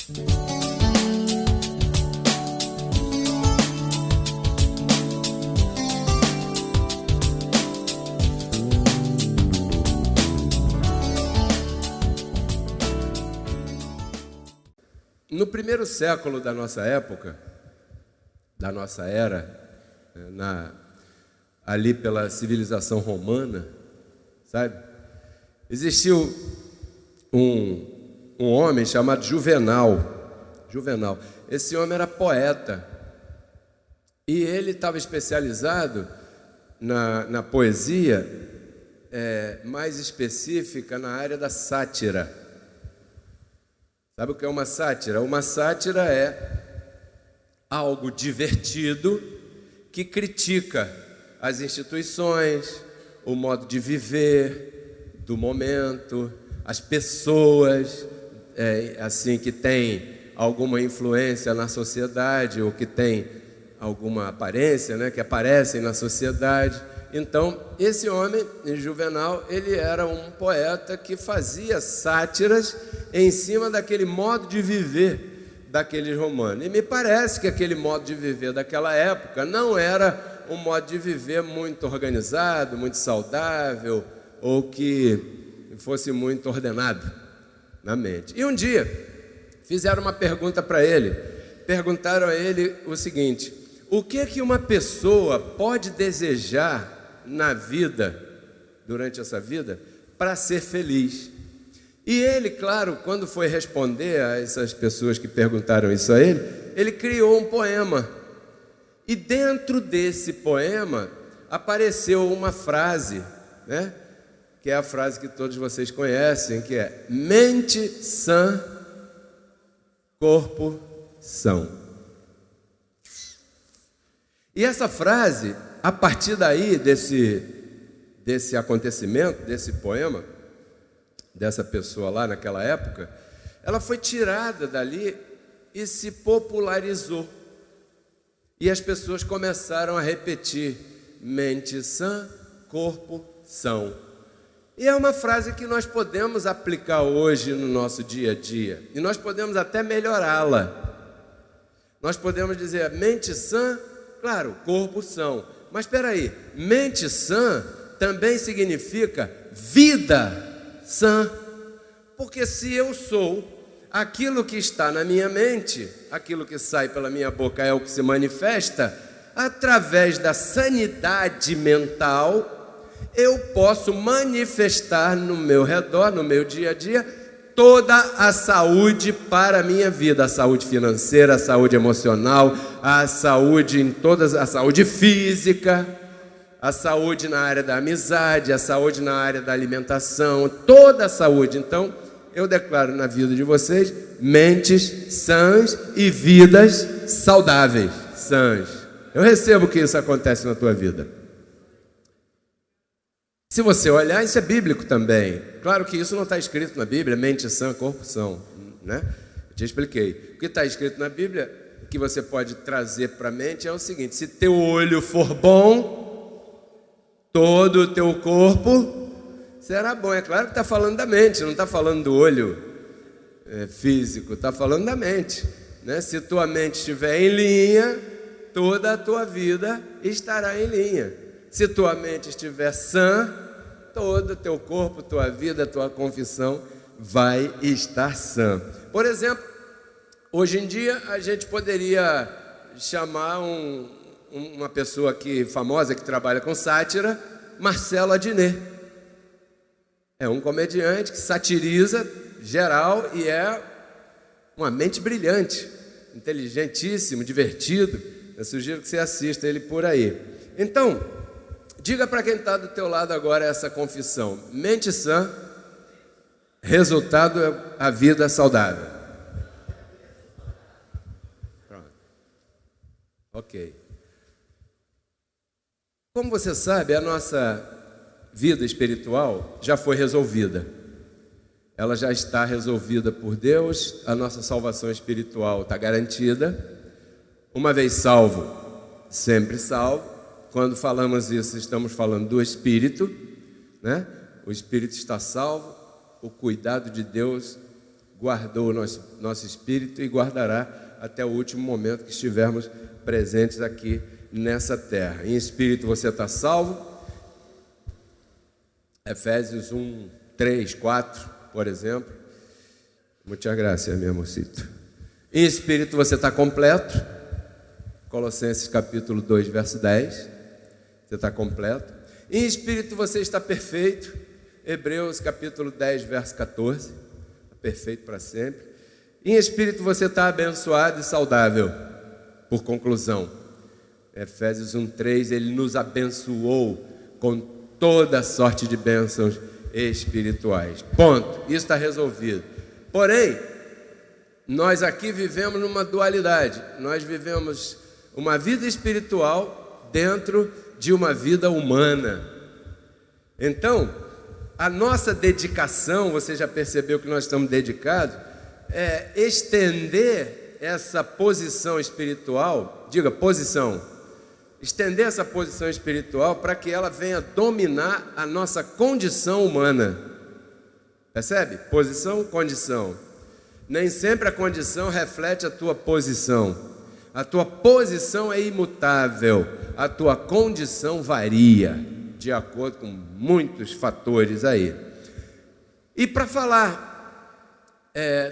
No primeiro século da nossa época, da nossa era, ali pela civilização romana, sabe? Existiu um homem chamado Juvenal. Esse homem era poeta e ele estava especializado na poesia mais específica na área da sátira. Sabe o que é uma sátira? Uma sátira é algo divertido que critica as instituições, o modo de viver do momento, as pessoas assim que têm alguma influência na sociedade ou que têm alguma aparência, né, que aparecem na sociedade. Então, esse homem, Juvenal, ele era um poeta que fazia sátiras em cima daquele modo de viver daqueles romanos. E me parece que aquele modo de viver daquela época não era um modo de viver muito organizado, muito saudável, ou que fosse muito ordenado na mente. E um dia, fizeram uma pergunta para ele. Perguntaram a ele o seguinte: o que é que uma pessoa pode desejar na vida, durante essa vida, para ser feliz? E ele, claro, quando foi responder a essas pessoas que perguntaram isso a ele criou um poema. E dentro desse poema apareceu uma frase, né? Que é a frase que todos vocês conhecem, que é: mente sã, corpo são. E essa frase, a partir daí, desse acontecimento, desse poema, dessa pessoa lá naquela época, ela foi tirada dali e se popularizou. E as pessoas começaram a repetir: mente sã, corpo são. E é uma frase que nós podemos aplicar hoje no nosso dia a dia. E nós podemos até melhorá-la. Nós podemos dizer: mente sã, claro, corpo são. Mas espera aí, mente sã também significa vida sã. Porque se eu sou aquilo que está na minha mente, aquilo que sai pela minha boca é o que se manifesta, através da sanidade mental, eu posso manifestar no meu redor, no meu dia a dia, toda a saúde para a minha vida, a saúde financeira, a saúde emocional, a saúde em todas, a saúde física, a saúde na área da amizade, a saúde na área da alimentação, toda a saúde. Então, eu declaro na vida de vocês mentes sãs e vidas saudáveis, sãs. Eu recebo que isso acontece na tua vida. Se você olhar, isso é bíblico também. Claro que isso não está escrito na Bíblia, mente sã, corpo são, né? Eu te expliquei. O que está escrito na Bíblia, que você pode trazer para a mente, é o seguinte: se teu olho for bom, todo o teu corpo será bom. É claro que está falando da mente, não está falando do olho físico, está falando da mente, né? Se tua mente estiver em linha, toda a tua vida estará em linha. Se tua mente estiver sã, todo o teu corpo, tua vida, tua confissão vai estar sã. Por exemplo, hoje em dia a gente poderia chamar uma pessoa aqui famosa que trabalha com sátira, Marcelo Adnet. É um comediante que satiriza geral e é uma mente brilhante, inteligentíssimo, divertido. Eu sugiro que você assista ele por aí. Então, diga para quem está do teu lado agora essa confissão: mente sã, resultado é a vida saudável. Pronto. Ok. Como você sabe, a nossa vida espiritual já foi resolvida. Ela já está resolvida por Deus, a nossa salvação espiritual está garantida. Uma vez salvo, sempre salvo. Quando falamos isso, estamos falando do Espírito, né? O Espírito está salvo, o cuidado de Deus guardou o nosso espírito e guardará até o último momento que estivermos presentes aqui nessa terra. Em espírito você está salvo. Efésios 1, 3, 4, por exemplo. Muitas graças, meu amorcito. Em espírito você está completo. Colossenses capítulo 2, verso 10. Você está completo. Em espírito você está perfeito. Hebreus capítulo 10, verso 14. Perfeito para sempre. Em espírito você está abençoado e saudável. Por conclusão, Efésios 1, 3, ele nos abençoou com toda sorte de bênçãos espirituais. Ponto. Isso está resolvido. Porém, nós aqui vivemos numa dualidade. Nós vivemos uma vida espiritual dentro de uma vida humana. Então, a nossa dedicação, você já percebeu que nós estamos dedicados, é estender essa posição espiritual, diga posição, estender essa posição espiritual para que ela venha dominar a nossa condição humana. Percebe? Posição, condição. Nem sempre a condição reflete a tua posição. A tua posição é imutável, a tua condição varia, de acordo com muitos fatores aí. E para falar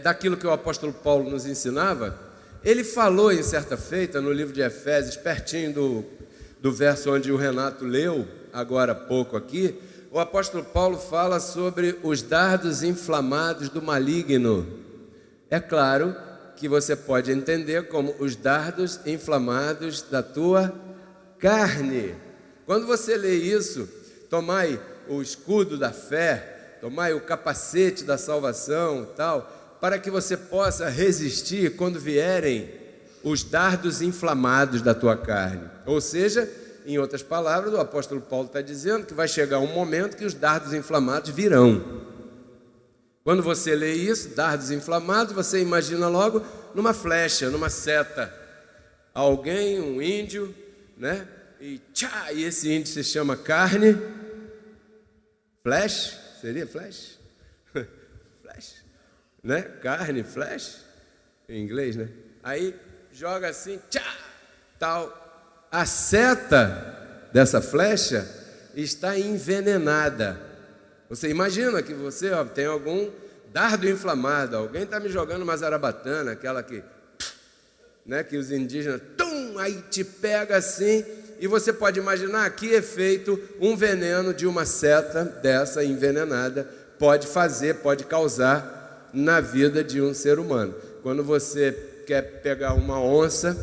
daquilo que o apóstolo Paulo nos ensinava, ele falou em certa feita no livro de Efésios, pertinho do verso onde o Renato leu, agora há pouco aqui, o apóstolo Paulo fala sobre os dardos inflamados do maligno. É claro que você pode entender como os dardos inflamados da tua carne. Quando você lê isso, tomai o escudo da fé, tomai o capacete da salvação, tal, para que você possa resistir quando vierem os dardos inflamados da tua carne. Ou seja, em outras palavras, o apóstolo Paulo está dizendo que vai chegar um momento que os dardos inflamados virão. Quando você lê isso, dardos inflamados, você imagina logo numa flecha, numa seta. Alguém, um índio, né? E esse índio se chama carne. Flash? Seria flash? Flash, né? Carne, flash, em inglês, né? Aí joga assim, tal. A seta dessa flecha está envenenada. Você imagina que você tem algum dardo inflamado, alguém está me jogando uma zarabatana, aquela que, né, que os indígenas, aí te pega assim, e você pode imaginar que efeito um veneno de uma seta dessa envenenada pode fazer, pode causar na vida de um ser humano. Quando você quer pegar uma onça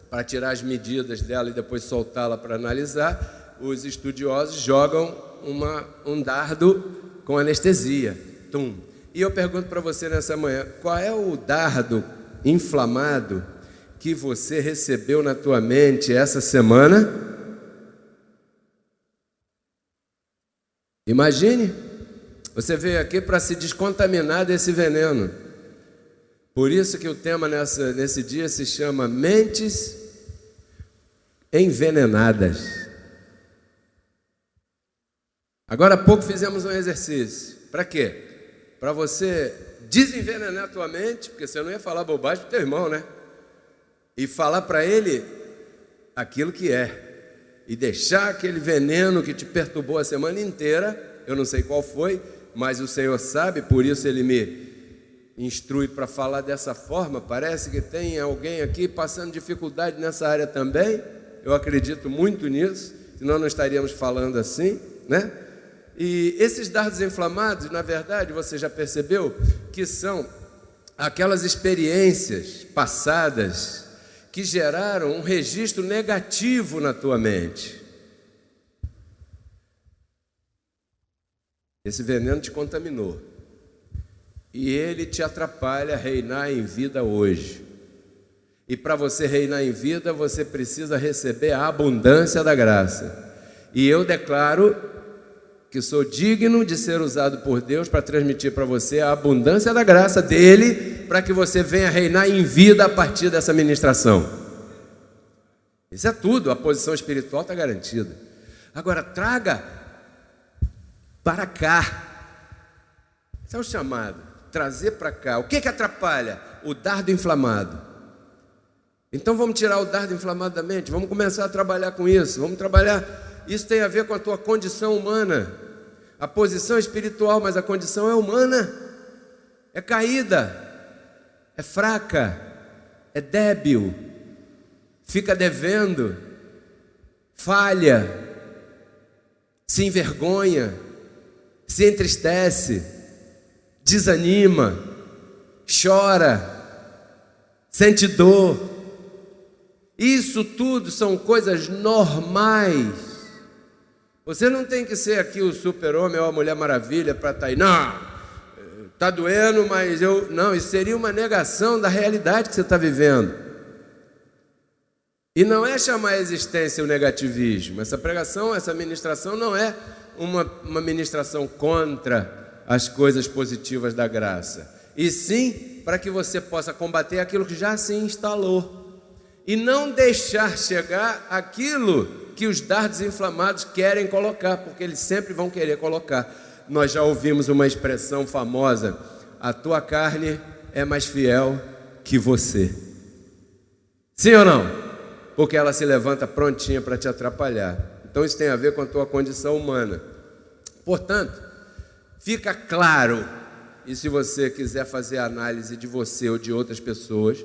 para tirar as medidas dela e depois soltá-la para analisar, os estudiosos jogam um dardo com anestesia. E eu pergunto para você nessa manhã, qual é o dardo inflamado que você recebeu na tua mente essa semana? Imagine, você veio aqui para se descontaminar desse veneno. Por isso que o tema nesse dia se chama Mentes Envenenadas. Agora há pouco fizemos um exercício. Para quê? Para você desenvenenar a tua mente, porque você não ia falar bobagem para o teu irmão, né? E falar para ele aquilo que é. E deixar aquele veneno que te perturbou a semana inteira, eu não sei qual foi, mas o Senhor sabe, por isso Ele me instrui para falar dessa forma. Parece que tem alguém aqui passando dificuldade nessa área também. Eu acredito muito nisso, senão não estaríamos falando assim, né? E esses dardos inflamados, na verdade, você já percebeu que são aquelas experiências passadas que geraram um registro negativo na tua mente. Esse veneno te contaminou e ele te atrapalha a reinar em vida hoje. E para você reinar em vida, você precisa receber a abundância da graça. E eu declaro que sou digno de ser usado por Deus para transmitir para você a abundância da graça dele, para que você venha reinar em vida a partir dessa ministração. Isso é tudo, a posição espiritual está garantida. Agora, traga para cá. Esse é o chamado. trazer para cá. O que atrapalha? O dardo inflamado. Então vamos tirar o dardo inflamado da mente, vamos começar a trabalhar com isso, vamos trabalhar. Isso tem a ver com a tua condição humana. A posição espiritual, mas a condição é humana. É caída, é fraca, é débil, fica devendo, falha, se envergonha, se entristece, desanima, chora, sente dor. Isso tudo são coisas normais. Você não tem que ser aqui o super-homem ou a Mulher Maravilha para estar aí. Não, está doendo, mas eu... Não, isso seria uma negação da realidade que você está vivendo. E não é chamar a existência o negativismo. Essa pregação, essa ministração não é uma ministração contra as coisas positivas da graça. E sim para que você possa combater aquilo que já se instalou. E não deixar chegar aquilo que os dardos inflamados querem colocar, porque eles sempre vão querer colocar. Nós já ouvimos uma expressão famosa: a tua carne é mais fiel que você. Sim ou não? Porque ela se levanta prontinha para te atrapalhar. Então isso tem a ver com a tua condição humana. Portanto, fica claro, e se você quiser fazer análise de você ou de outras pessoas,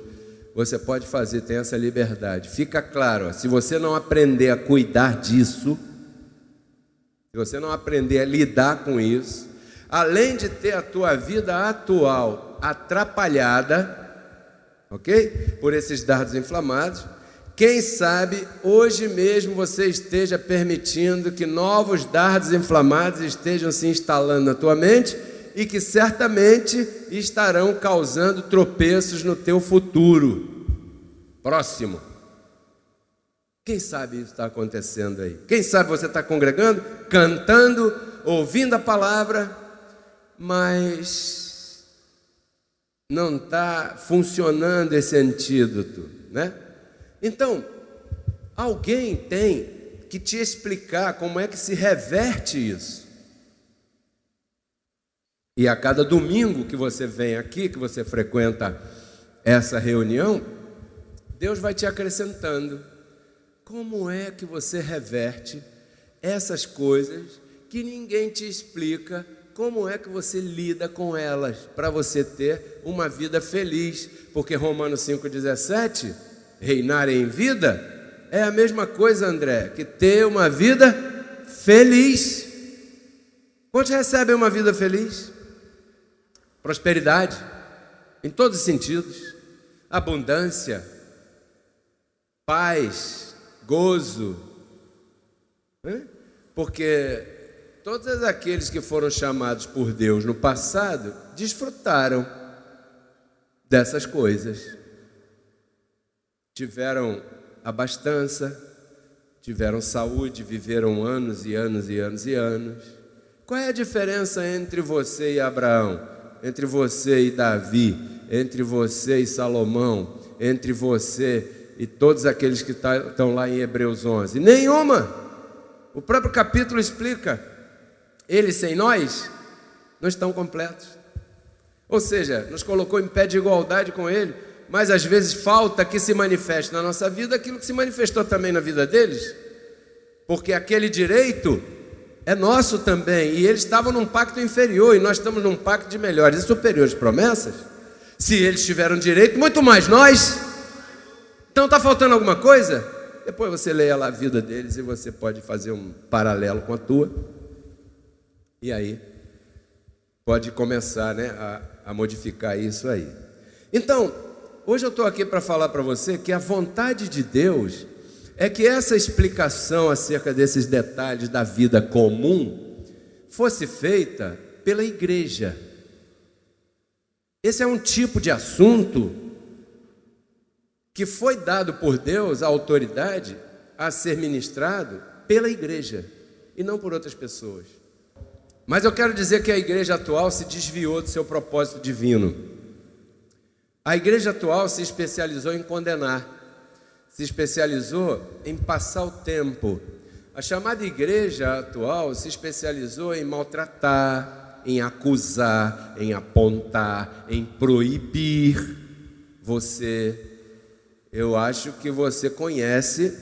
você pode fazer, tem essa liberdade. Fica claro, ó, se você não aprender a cuidar disso, se você não aprender a lidar com isso, além de ter a tua vida atual atrapalhada, ok? Por esses dardos inflamados, quem sabe hoje mesmo você esteja permitindo que novos dardos inflamados estejam se instalando na tua mente e que certamente estarão causando tropeços no teu futuro próximo. Quem sabe isso está acontecendo aí? Quem sabe você está congregando, cantando, ouvindo a palavra, mas não está funcionando esse antídoto, né? Então, alguém tem que te explicar como é que se reverte isso. E a cada domingo que você vem aqui, que você frequenta essa reunião, Deus vai te acrescentando. Como é que você reverte essas coisas que ninguém te explica? Como é que você lida com elas para você ter uma vida feliz? Porque Romanos 5,17, reinar em vida, é a mesma coisa, André, que ter uma vida feliz. Quantos recebem uma vida feliz? Prosperidade, em todos os sentidos, abundância, paz, gozo, né? Porque todos aqueles que foram chamados por Deus no passado desfrutaram dessas coisas, tiveram abastança, tiveram saúde, viveram anos e anos e anos e anos. Qual é a diferença entre você e Abraão? Entre você e Davi, entre você e Salomão, entre você e todos aqueles que estão lá em Hebreus 11? Nenhuma. O próprio capítulo explica. Eles sem nós não estão completos. Ou seja, nos colocou em pé de igualdade com Ele, mas às vezes falta que se manifeste na nossa vida aquilo que se manifestou também na vida deles, porque aquele direito é nosso também, e eles estavam num pacto inferior, e nós estamos num pacto de melhores e superiores promessas. Se eles tiveram direito, muito mais nós. Então está faltando alguma coisa? Depois você leia lá a vida deles e você pode fazer um paralelo com a tua, e aí pode começar, né, a modificar isso aí. Então, hoje eu estou aqui para falar para você que a vontade de Deus é que essa explicação acerca desses detalhes da vida comum fosse feita pela igreja. Esse é um tipo de assunto que foi dado por Deus a autoridade a ser ministrado pela igreja e não por outras pessoas. Mas eu quero dizer que a igreja atual se desviou do seu propósito divino. A igreja atual se especializou em condenar, se especializou em passar o tempo. A chamada igreja atual se especializou em maltratar, em acusar, em apontar, em proibir você. Eu acho que você conhece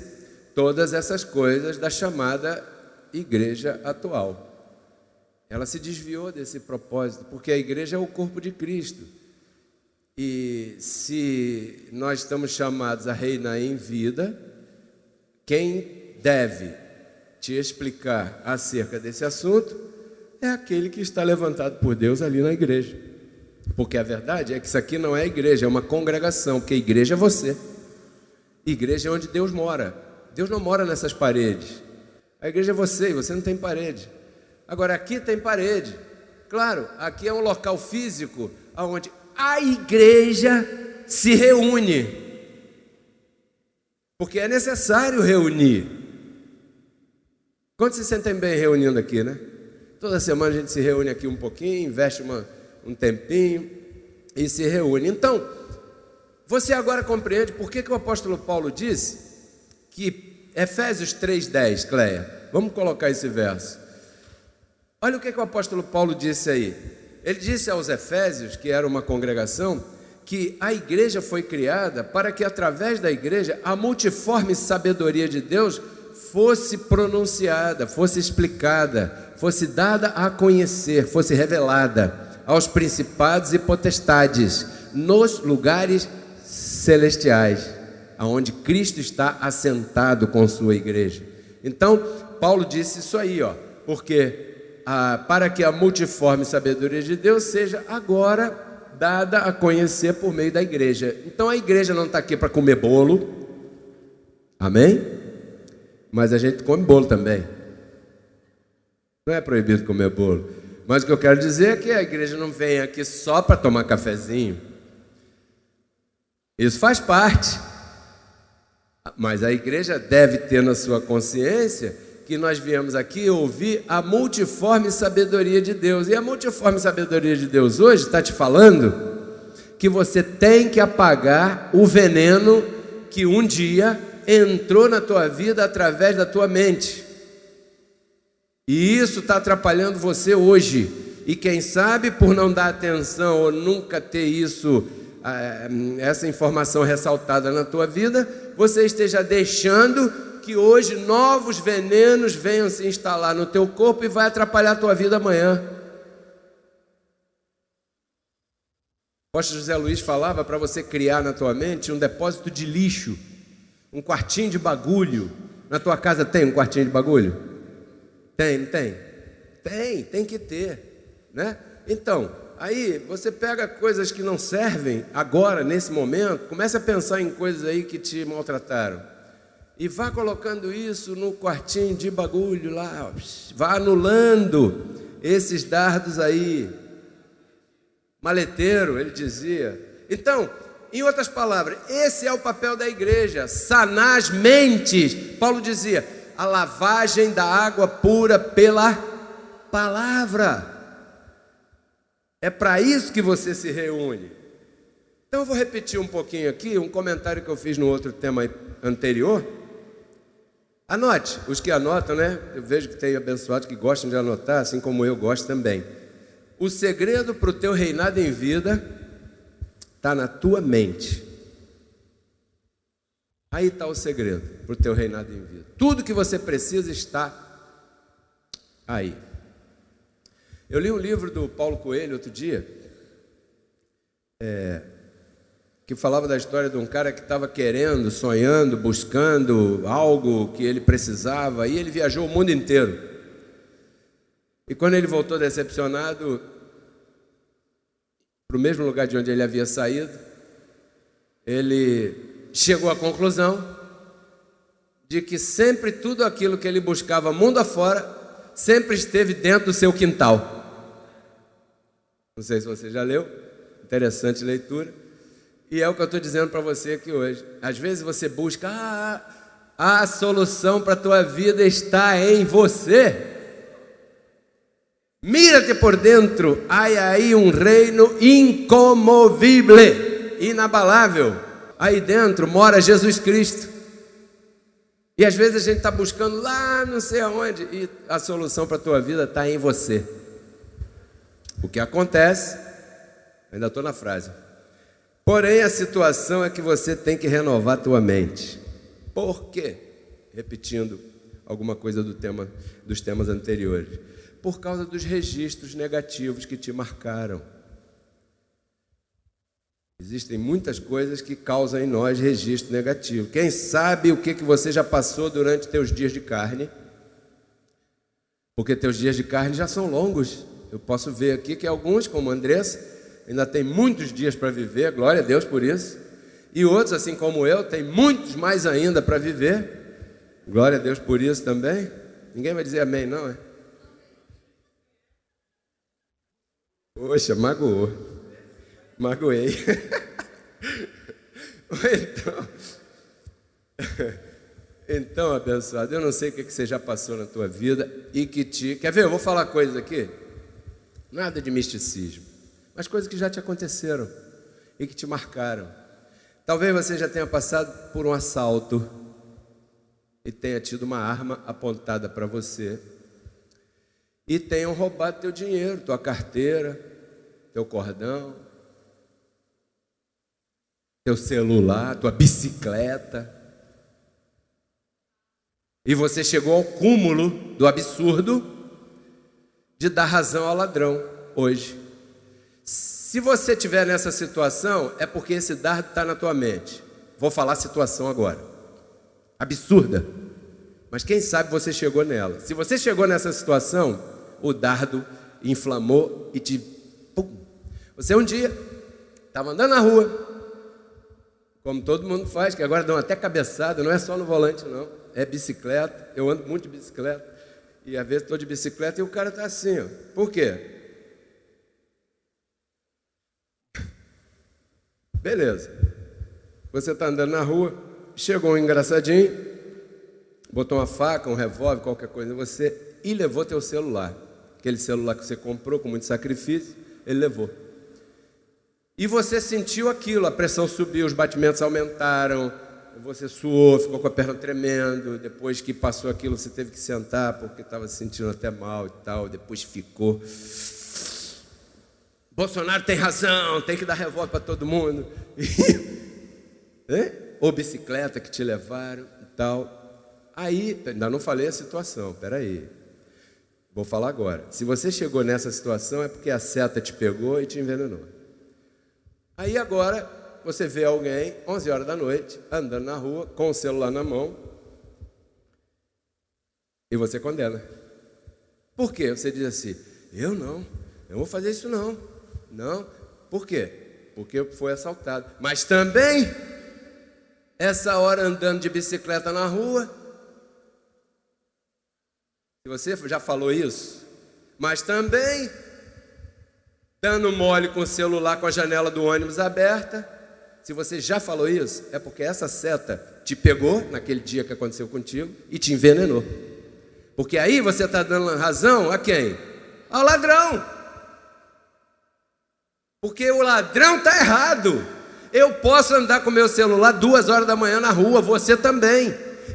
todas essas coisas da chamada igreja atual. Ela se desviou desse propósito, porque a igreja é o corpo de Cristo. E se nós estamos chamados a reinar em vida, quem deve te explicar acerca desse assunto é aquele que está levantado por Deus ali na igreja. Porque a verdade é que isso aqui não é igreja, é uma congregação, porque a igreja é você. Igreja é onde Deus mora. Deus não mora nessas paredes. A igreja é você e você não tem parede. Agora aqui tem parede. Claro, aqui é um local físico onde a igreja se reúne. Porque é necessário reunir. Quantos se sentem bem reunindo aqui, né? Toda semana a gente se reúne aqui um pouquinho, investe um tempinho e se reúne. Então, você agora compreende por que o apóstolo Paulo disse que Efésios 3:10, Cleia, vamos colocar esse verso. Olha o que o apóstolo Paulo disse aí. Ele disse aos Efésios, que era uma congregação, que a igreja foi criada para que através da igreja a multiforme sabedoria de Deus fosse pronunciada, fosse explicada, fosse dada a conhecer, fosse revelada aos principados e potestades nos lugares celestiais, aonde Cristo está assentado com sua igreja. Então, Paulo disse isso aí, porque para que a multiforme sabedoria de Deus seja agora dada a conhecer por meio da igreja. Então a igreja não está aqui para comer bolo, amém? Mas a gente come bolo também. Não é proibido comer bolo. Mas o que eu quero dizer é que a igreja não vem aqui só para tomar cafezinho. Isso faz parte. Mas a igreja deve ter na sua consciência que nós viemos aqui ouvir a multiforme sabedoria de Deus. E a multiforme sabedoria de Deus hoje está te falando que você tem que apagar o veneno que um dia entrou na tua vida através da tua mente. E isso está atrapalhando você hoje. E quem sabe, por não dar atenção ou nunca ter isso, essa informação ressaltada na tua vida, você esteja deixando que hoje novos venenos venham se instalar no teu corpo e vai atrapalhar a tua vida amanhã. O apóstolo José Luiz falava para você criar na tua mente um depósito de lixo, um quartinho de bagulho. Na tua casa tem um quartinho de bagulho? Tem, não tem? Tem que ter, né? Então, aí você pega coisas que não servem agora, nesse momento, começa a pensar em coisas aí que te maltrataram. E vá colocando isso no quartinho de bagulho lá, vá anulando esses dardos aí. Maleteiro, ele dizia. Então, em outras palavras, esse é o papel da igreja, sanar as mentes. Paulo dizia, a lavagem da água pura pela palavra. É para isso que você se reúne. Então eu vou repetir um pouquinho aqui, um comentário que eu fiz no outro tema anterior. Anote, os que anotam, né? Eu vejo que tem abençoados que gostam de anotar, assim como eu gosto também. O segredo para o teu reinado em vida está na tua mente. Aí está o segredo para o teu reinado em vida. Tudo que você precisa está aí. Eu li um livro do Paulo Coelho outro dia, que falava da história de um cara que estava querendo, sonhando, buscando algo que ele precisava, e ele viajou o mundo inteiro. E quando ele voltou decepcionado para o mesmo lugar de onde ele havia saído, ele chegou à conclusão de que sempre tudo aquilo que ele buscava mundo afora, sempre esteve dentro do seu quintal. Não sei se você já leu, interessante leitura. E é o que eu estou dizendo para você aqui hoje. Às vezes você busca, a solução para a tua vida está em você. Mira-te por dentro, há aí um reino incomovível, inabalável. Aí dentro mora Jesus Cristo. E às vezes a gente está buscando lá não sei aonde, e a solução para a tua vida está em você. O que acontece, ainda estou na frase, porém a situação é que você tem que renovar a tua mente. Por quê? Repetindo alguma coisa dos temas anteriores. Por causa dos registros negativos que te marcaram. Existem muitas coisas que causam em nós registro negativo. Quem sabe o que você já passou durante teus dias de carne? Porque teus dias de carne já são longos. Eu posso ver aqui que alguns, como Andressa, ainda tem muitos dias para viver, glória a Deus por isso. E outros, assim como eu, tem muitos mais ainda para viver. Glória a Deus por isso também. Ninguém vai dizer amém, não é? Poxa, magoei. Então, abençoado, eu não sei o que você já passou na tua vida e que te... Quer ver? Eu vou falar coisas aqui. Nada de misticismo, mas coisas que já te aconteceram e que te marcaram. Talvez você já tenha passado por um assalto e tenha tido uma arma apontada para você e tenham roubado teu dinheiro, tua carteira, teu cordão, teu celular, tua bicicleta. E você chegou ao cúmulo do absurdo de dar razão ao ladrão hoje. Se você estiver nessa situação, é porque esse dardo está na tua mente. Vou falar a situação agora. Absurda. Mas quem sabe você chegou nela. Se você chegou nessa situação, o dardo inflamou e te... Pum. Você um dia estava andando na rua, como todo mundo faz, que agora dão até cabeçada, não é só no volante não, é bicicleta. Eu ando muito de bicicleta e às vezes estou de bicicleta e o cara está assim, ó. Por quê? Beleza, você está andando na rua, chegou um engraçadinho, botou uma faca, um revólver, qualquer coisa em você e levou teu celular. Aquele celular que você comprou com muito sacrifício, ele levou. E você sentiu aquilo, a pressão subiu, os batimentos aumentaram, você suou, ficou com a perna tremendo. Depois que passou aquilo, você teve que sentar porque estava se sentindo até mal e tal. Depois ficou... Bolsonaro tem razão, tem que dar revólver para todo mundo. Ou bicicleta que te levaram e tal. Aí, ainda não falei a situação, peraí. Vou falar agora. Se você chegou nessa situação é porque a seta te pegou e te envenenou. Aí agora você vê alguém, 11 horas da noite, andando na rua, com o celular na mão, e você condena. Por quê? Você diz assim, eu não vou fazer isso não. Não, por quê? Porque foi assaltado. Mas também, essa hora andando de bicicleta na rua, você já falou isso, mas também dando mole com o celular com a janela do ônibus aberta. Se você já falou isso, é porque essa seta te pegou naquele dia que aconteceu contigo e te envenenou. Porque aí você está dando razão a quem? Ao ladrão. Porque o ladrão está errado. Eu posso andar com meu celular 2 horas da manhã na rua, você também.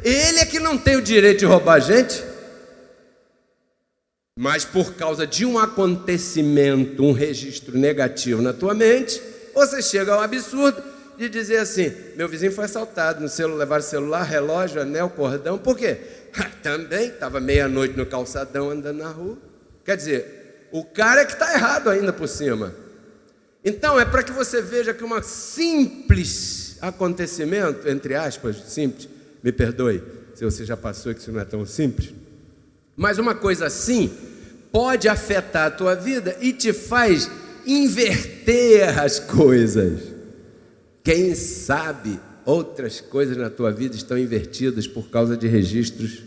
Ele é que não tem o direito de roubar a gente. Mas por causa de um acontecimento, um registro negativo na tua mente, você chega ao absurdo de dizer assim, meu vizinho foi assaltado, no celular, levaram celular, relógio, anel, cordão. Por quê? Também estava meia-noite no calçadão andando na rua. Quer dizer, o cara é que está errado ainda por cima. Então é para que você veja que um simples acontecimento, entre aspas, simples, me perdoe se você já passou e que isso não é tão simples, mas uma coisa assim pode afetar a tua vida e te faz inverter as coisas. Quem sabe outras coisas na tua vida estão invertidas por causa de registros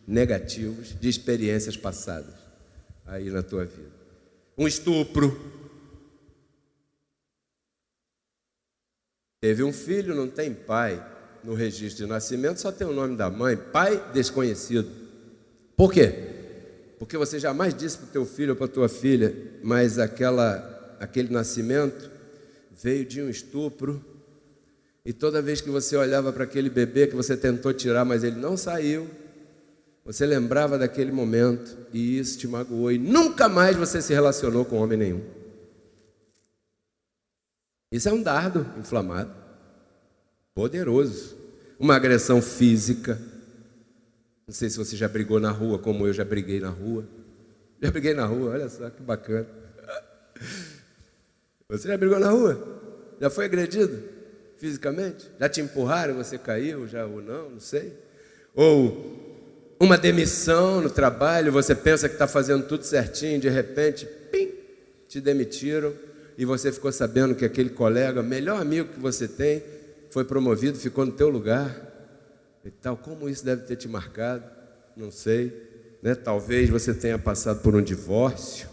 negativos de experiências passadas aí na tua vida. Um estupro. Teve um filho, não tem pai no registro de nascimento, só tem o nome da mãe, pai desconhecido. Por quê? Porque você jamais disse para o teu filho ou para a tua filha, mas aquele nascimento veio de um estupro, e toda vez que você olhava para aquele bebê que você tentou tirar, mas ele não saiu, Você lembrava daquele momento e isso te magoou e nunca mais você se relacionou com homem nenhum. Isso é um dardo inflamado, poderoso. Uma agressão física. Não sei se você já brigou na rua, como eu já briguei na rua. Já briguei na rua, olha só que bacana. Você já brigou na rua? Já foi agredido fisicamente? Já te empurraram, você caiu, já ou não sei. Ou uma demissão no trabalho, você pensa que está fazendo tudo certinho, de repente, pim, te demitiram e você ficou sabendo que aquele colega, melhor amigo que você tem, foi promovido, ficou no teu lugar e tal. Como isso deve ter te marcado? Não sei, né? Talvez você tenha passado por um divórcio,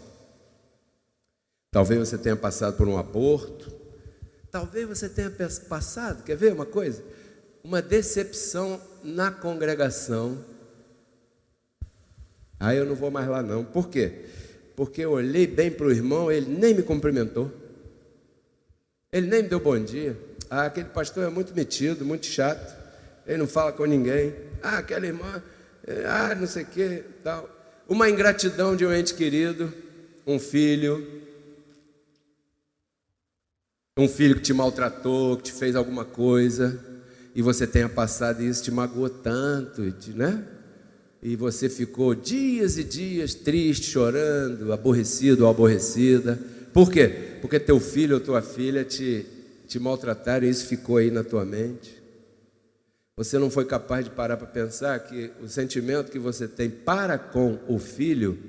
talvez você tenha passado por um aborto, talvez você tenha passado, quer ver uma coisa? Uma decepção na congregação. Aí eu não vou mais lá não. Por quê? Porque eu olhei bem para o irmão, ele nem me cumprimentou, ele nem me deu bom dia. Ah, aquele pastor é muito metido, muito chato, ele não fala com ninguém. Ah, aquela irmã, não sei o que, tal. Uma ingratidão de um ente querido, um filho que te maltratou, que te fez alguma coisa, e você tenha passado e isso te magoou tanto, né? E você ficou dias e dias triste, chorando, aborrecido ou aborrecida. Por quê? Porque teu filho ou tua filha te maltrataram e isso ficou aí na tua mente. Você não foi capaz de parar para pensar que o sentimento que você tem para com o filho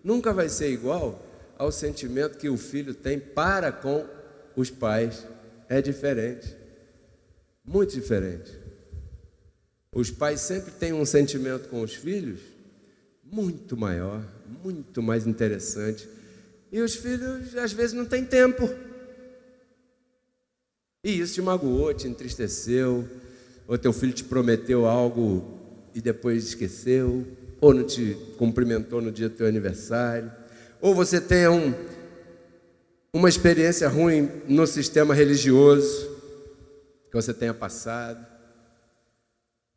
nunca vai ser igual ao sentimento que o filho tem para com os pais. É diferente, muito diferente. Os pais sempre têm um sentimento com os filhos muito maior, muito mais interessante. E os filhos, às vezes, não têm tempo. E isso te magoou, te entristeceu. Ou teu filho te prometeu algo e depois esqueceu. Ou não te cumprimentou no dia do teu aniversário. Ou você tem uma experiência ruim no sistema religioso que você tenha passado.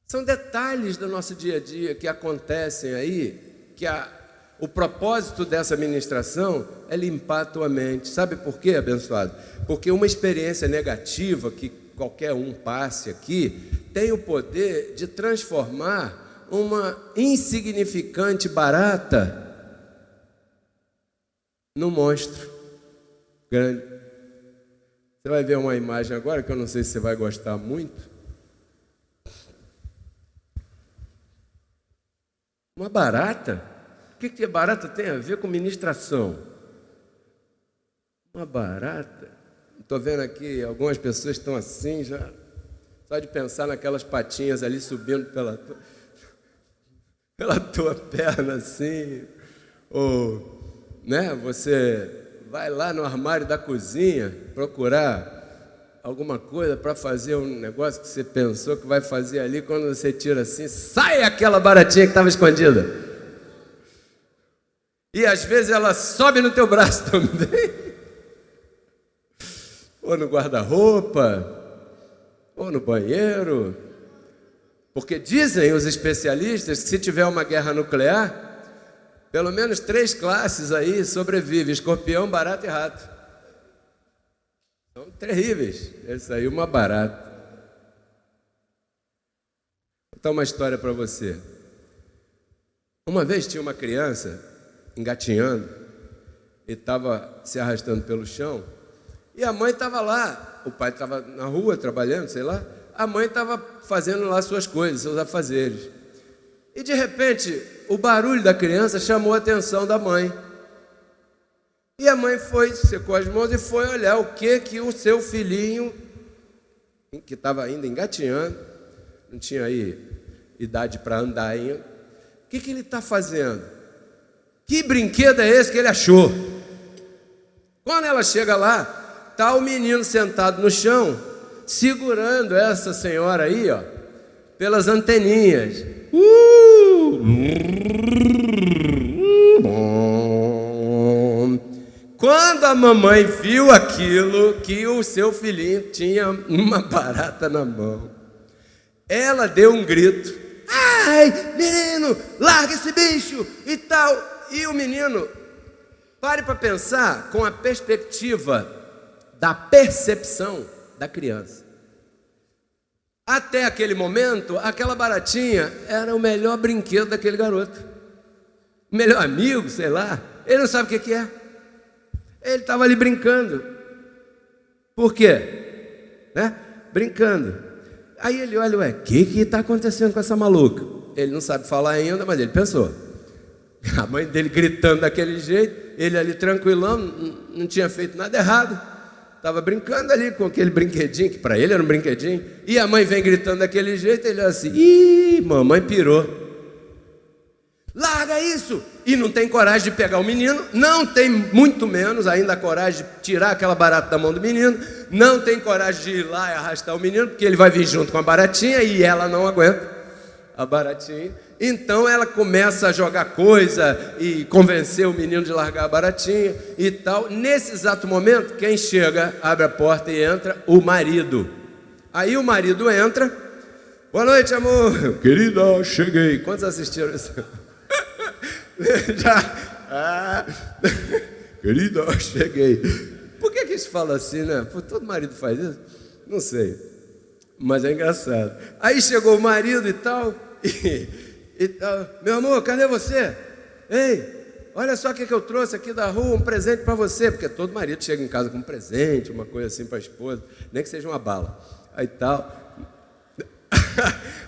São detalhes do nosso dia a dia que acontecem aí, que o propósito dessa ministração é limpar a tua mente. Sabe por quê, abençoado? Porque uma experiência negativa que qualquer um passe aqui tem o poder de transformar uma insignificante barata num monstro grande. Você vai ver uma imagem agora que eu não sei se você vai gostar muito. Uma barata? O que barata tem a ver com ministração? Uma barata? Estou vendo aqui, algumas pessoas estão assim já, só de pensar naquelas patinhas ali subindo pela tua perna assim, ou, né, você vai lá no armário da cozinha procurar alguma coisa para fazer um negócio que você pensou que vai fazer ali, quando você tira assim, sai aquela baratinha que estava escondida. E às vezes ela sobe no teu braço também. Ou no guarda-roupa, ou no banheiro. Porque dizem os especialistas que se tiver uma guerra nuclear, pelo menos 3 classes aí sobrevivem: escorpião, barata e rato. São terríveis. Essa aí é uma barata. Vou contar uma história para você. Uma vez tinha uma criança engatinhando e estava se arrastando pelo chão, e a mãe estava lá. O pai estava na rua trabalhando, sei lá. A mãe estava fazendo lá suas coisas, seus afazeres. E de repente, o barulho da criança chamou a atenção da mãe. E a mãe secou as mãos e foi olhar o que o seu filhinho, que estava ainda engatinhando, não tinha aí idade para andar ainda, o que ele está fazendo? Que brinquedo é esse que ele achou? Quando ela chega lá, está o menino sentado no chão, segurando essa senhora aí, ó, pelas anteninhas. Quando a mamãe viu aquilo, que o seu filhinho tinha uma barata na mão, ela deu um grito. Ah! Ai, menino, larga esse bicho e tal. E o menino, pare para pensar com a perspectiva da percepção da criança. Até aquele momento, aquela baratinha era o melhor brinquedo daquele garoto. O melhor amigo, sei lá. Ele não sabe o que é. Ele estava ali brincando. Por quê? Né? Brincando. Aí ele olha, o que está acontecendo com essa maluca? Ele não sabe falar ainda, mas ele pensou. A mãe dele gritando daquele jeito, ele ali tranquilão, não tinha feito nada errado. Estava brincando ali com aquele brinquedinho, que para ele era um brinquedinho. E a mãe vem gritando daquele jeito, ele olha assim, ih, mamãe pirou. Larga isso! E não tem coragem de pegar o menino, não tem muito menos ainda a coragem de tirar aquela barata da mão do menino, não tem coragem de ir lá e arrastar o menino, porque ele vai vir junto com a baratinha e ela não aguenta a baratinha. Então ela começa a jogar coisa e convencer o menino de largar a baratinha e tal. Nesse exato momento, quem chega, abre a porta e entra, o marido. Aí o marido entra, boa noite, amor. Querida, cheguei. Quantos assistiram isso? Já. Querida, cheguei. Por que eles falam assim, né? Todo marido faz isso? Não sei, mas é engraçado. Aí chegou o marido e tal, meu amor, cadê você? Ei, olha só o que eu trouxe aqui da rua, um presente para você. Porque todo marido chega em casa com um presente, uma coisa assim para a esposa, nem que seja uma bala. Aí tal.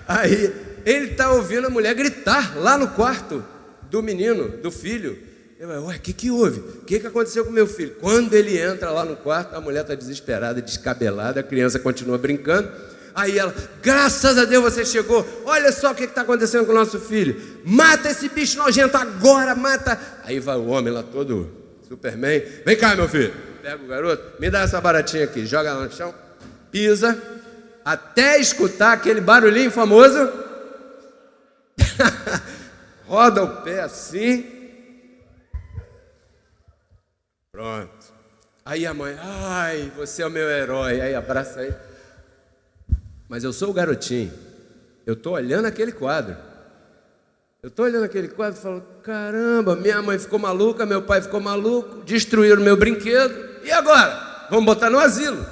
Aí ele está ouvindo a mulher gritar lá no quarto do menino, do filho. Eu falei, ué, o que houve? O que aconteceu com meu filho? Quando ele entra lá no quarto, a mulher está desesperada, descabelada, a criança continua brincando. Aí ela, graças a Deus você chegou, olha só o que está acontecendo com o nosso filho. Mata esse bicho nojento agora, mata. Aí vai o homem lá todo Superman, vem cá meu filho, pega o garoto, me dá essa baratinha aqui, joga ela no chão, pisa, até escutar aquele barulhinho famoso, roda o pé assim, pronto. Aí a mãe, ai, você é o meu herói, aí abraça ele. Mas eu sou o garotinho, eu estou olhando aquele quadro. Eu estou olhando aquele quadro e falo, caramba, minha mãe ficou maluca, meu pai ficou maluco, destruíram meu brinquedo, e agora? Vamos botar no asilo.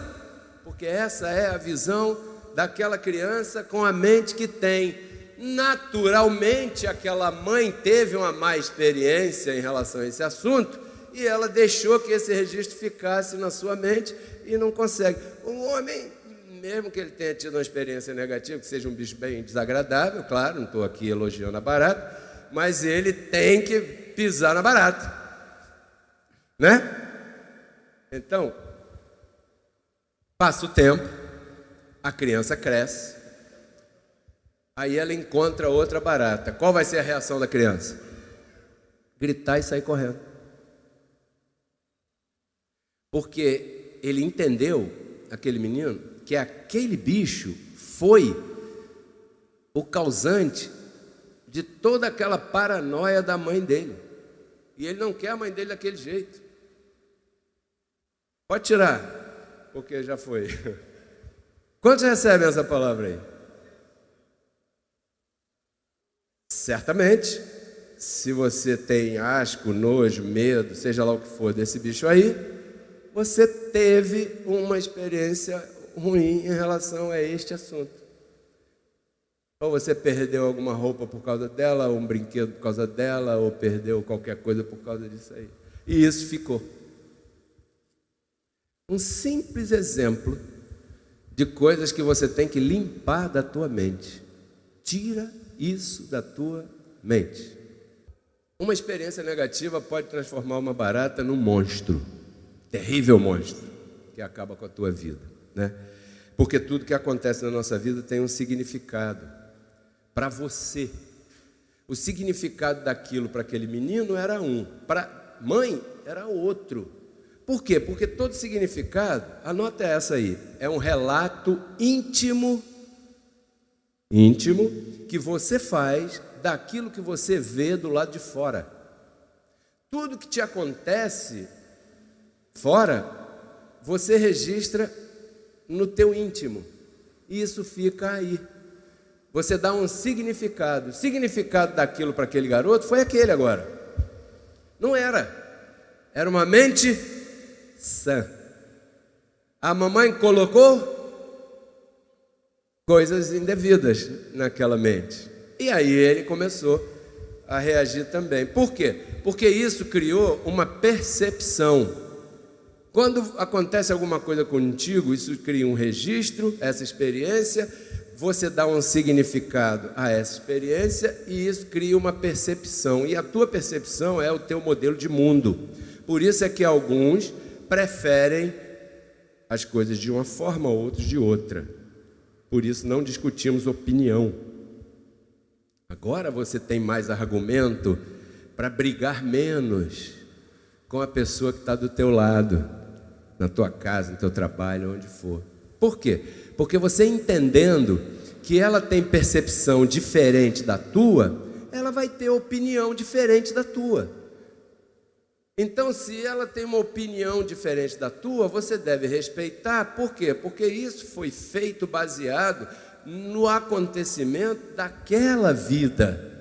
Porque essa é a visão daquela criança com a mente que tem. Naturalmente, aquela mãe teve uma má experiência em relação a esse assunto, e ela deixou que esse registro ficasse na sua mente e não consegue. O homem, mesmo que ele tenha tido uma experiência negativa, que seja um bicho bem desagradável, claro, não estou aqui elogiando a barata, mas ele tem que pisar na barata, né? Então, passa o tempo, a criança cresce, aí ela encontra outra barata. Qual vai ser a reação da criança? Gritar e sair correndo. Porque ele entendeu, aquele menino, que aquele bicho foi o causante de toda aquela paranoia da mãe dele. E ele não quer a mãe dele daquele jeito. Pode tirar, porque já foi. Quantos recebem essa palavra aí? Certamente, se você tem asco, nojo, medo, seja lá o que for desse bicho aí, você teve uma experiência ruim em relação a este assunto. Ou você perdeu alguma roupa por causa dela, ou um brinquedo por causa dela, ou perdeu qualquer coisa por causa disso aí. E isso ficou. Um simples exemplo de coisas que você tem que limpar da tua mente. Tira isso da tua mente. Uma experiência negativa pode transformar uma barata num monstro, terrível monstro, que acaba com a tua vida, né? Porque tudo que acontece na nossa vida tem um significado para você. O significado daquilo para aquele menino era um, para a mãe era outro. Por quê? Porque todo significado, anota essa aí, é um relato íntimo que você faz daquilo que você vê do lado de fora. Tudo que te acontece fora, você registra no teu íntimo, e isso fica aí. você dá um significado. O significado daquilo para aquele garoto foi aquele agora. Não era. Era uma mente sã. A mamãe colocou coisas indevidas naquela mente. E aí ele começou a reagir também. Por quê? Porque isso criou uma percepção. Quando acontece alguma coisa contigo, isso cria um registro, essa experiência, você dá um significado a essa experiência e isso cria uma percepção. E a tua percepção é o teu modelo de mundo. Por isso é que alguns preferem as coisas de uma forma, outros de outra. Por isso não discutimos opinião. Agora você tem mais argumento para brigar menos com a pessoa que está do teu lado, na tua casa, no teu trabalho, onde for. Por quê? Porque você entendendo que ela tem percepção diferente da tua, ela vai ter opinião diferente da tua. Então, se ela tem uma opinião diferente da tua, você deve respeitar. Por quê? Porque isso foi feito baseado no acontecimento daquela vida.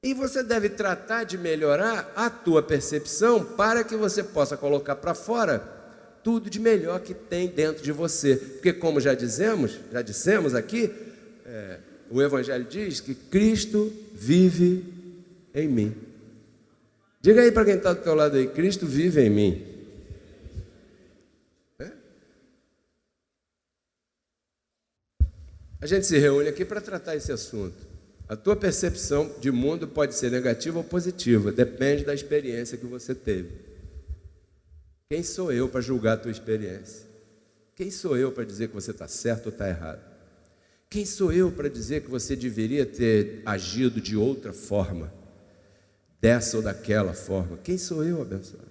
E você deve tratar de melhorar a tua percepção para que você possa colocar para fora tudo de melhor que tem dentro de você. Porque como já dissemos aqui, o Evangelho diz que Cristo vive em mim. Diga aí para quem está do teu lado aí, Cristo vive em mim. A gente se reúne aqui para tratar esse assunto. A tua percepção de mundo pode ser negativa ou positiva, depende da experiência que você teve. Quem sou eu para julgar a tua experiência? Quem sou eu para dizer que você está certo ou está errado? Quem sou eu para dizer que você deveria ter agido de outra forma, dessa ou daquela forma? Quem sou eu, abençoado?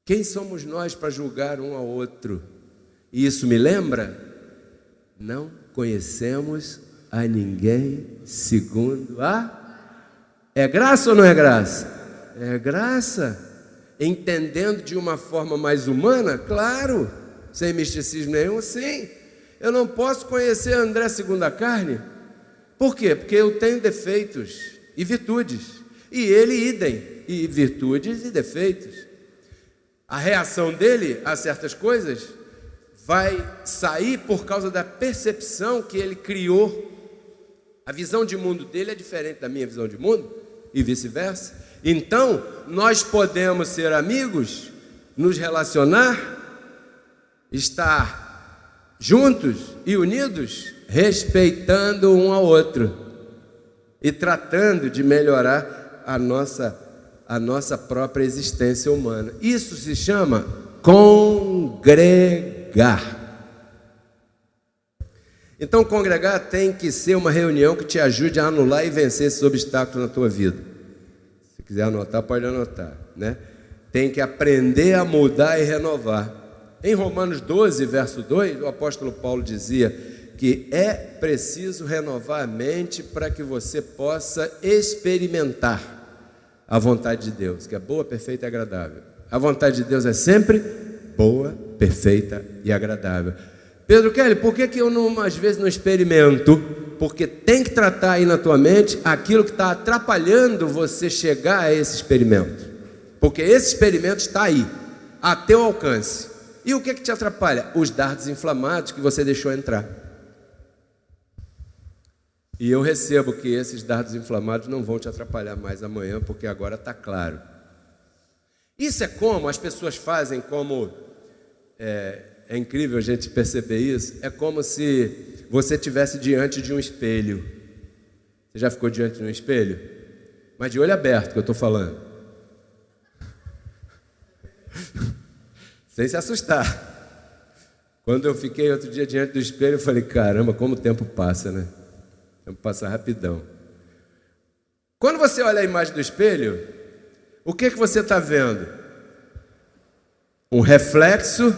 Quem somos nós para julgar um ao outro? E isso me lembra? Não conhecemos a ninguém segundo a... É graça ou não é graça? É graça. Entendendo de uma forma mais humana? Claro. Sem misticismo nenhum? Sim. Eu não posso conhecer André segundo a carne. Por quê? Porque eu tenho defeitos e virtudes. E ele idem. E virtudes e defeitos. A reação dele a certas coisas vai sair por causa da percepção que ele criou. A visão de mundo dele é diferente da minha visão de mundo e vice-versa. Então, nós podemos ser amigos, nos relacionar, estar juntos e unidos, respeitando um ao outro e tratando de melhorar a nossa própria existência humana. Isso se chama congregar. Então, congregar tem que ser uma reunião que te ajude a anular e vencer esses obstáculos na tua vida. Se quiser anotar, pode anotar, né? Tem que aprender a mudar e renovar. Em Romanos 12, verso 2, o apóstolo Paulo dizia que é preciso renovar a mente para que você possa experimentar a vontade de Deus, que é boa, perfeita e agradável. A vontade de Deus é sempre boa, perfeita e agradável. Pedro Kelly, por que eu às vezes não experimento? Porque tem que tratar aí na tua mente aquilo que está atrapalhando você chegar a esse experimento. Porque esse experimento está aí, a teu alcance. E o que te atrapalha? Os dardos inflamados que você deixou entrar. E eu recebo que esses dardos inflamados não vão te atrapalhar mais amanhã, porque agora está claro. Isso é como as pessoas fazem, como... É incrível a gente perceber isso. É como se você estivesse diante de um espelho. Você já ficou diante de um espelho? Mas de olho aberto que eu estou falando. Sem se assustar. Quando eu fiquei outro dia diante do espelho, eu falei, caramba, como o tempo passa, né? O tempo passa rapidão. Quando você olha a imagem do espelho, o que você está vendo? Um reflexo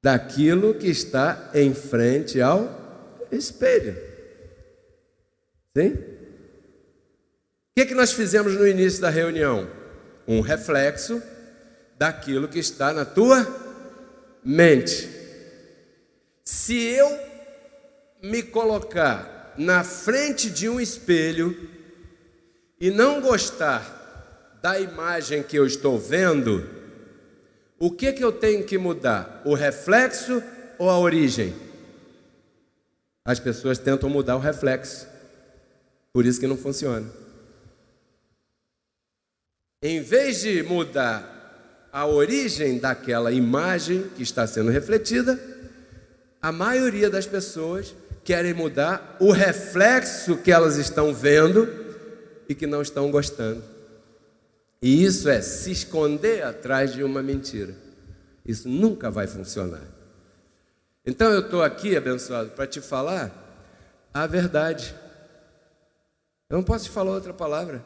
daquilo que está em frente ao espelho. Sim? O que nós fizemos no início da reunião? Um reflexo daquilo que está na tua mente. Se eu me colocar na frente de um espelho e não gostar da imagem que eu estou vendo, o que eu tenho que mudar? O reflexo ou a origem? As pessoas tentam mudar o reflexo, por isso que não funciona. Em vez de mudar a origem daquela imagem que está sendo refletida, a maioria das pessoas querem mudar o reflexo que elas estão vendo e que não estão gostando. E isso é se esconder atrás de uma mentira. Isso nunca vai funcionar. Então eu estou aqui, abençoado, para te falar a verdade. Eu não posso te falar outra palavra.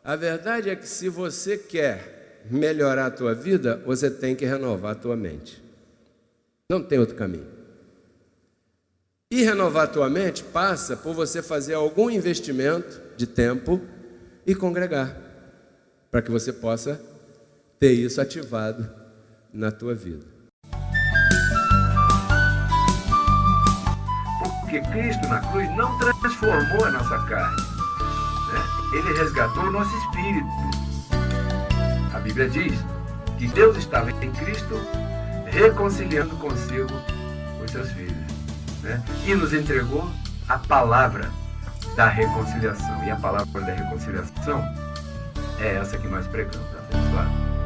A verdade é que se você quer melhorar a tua vida, você tem que renovar a tua mente. Não tem outro caminho. E renovar a tua mente passa por você fazer algum investimento de tempo e congregar, para que você possa ter isso ativado na tua vida. Porque Cristo na cruz não transformou a nossa carne, né? Ele resgatou o nosso espírito. A Bíblia diz que Deus estava em Cristo reconciliando consigo os seus filhos, né? E nos entregou a palavra da reconciliação. E a palavra da reconciliação é essa que nós pregamos, abençoado.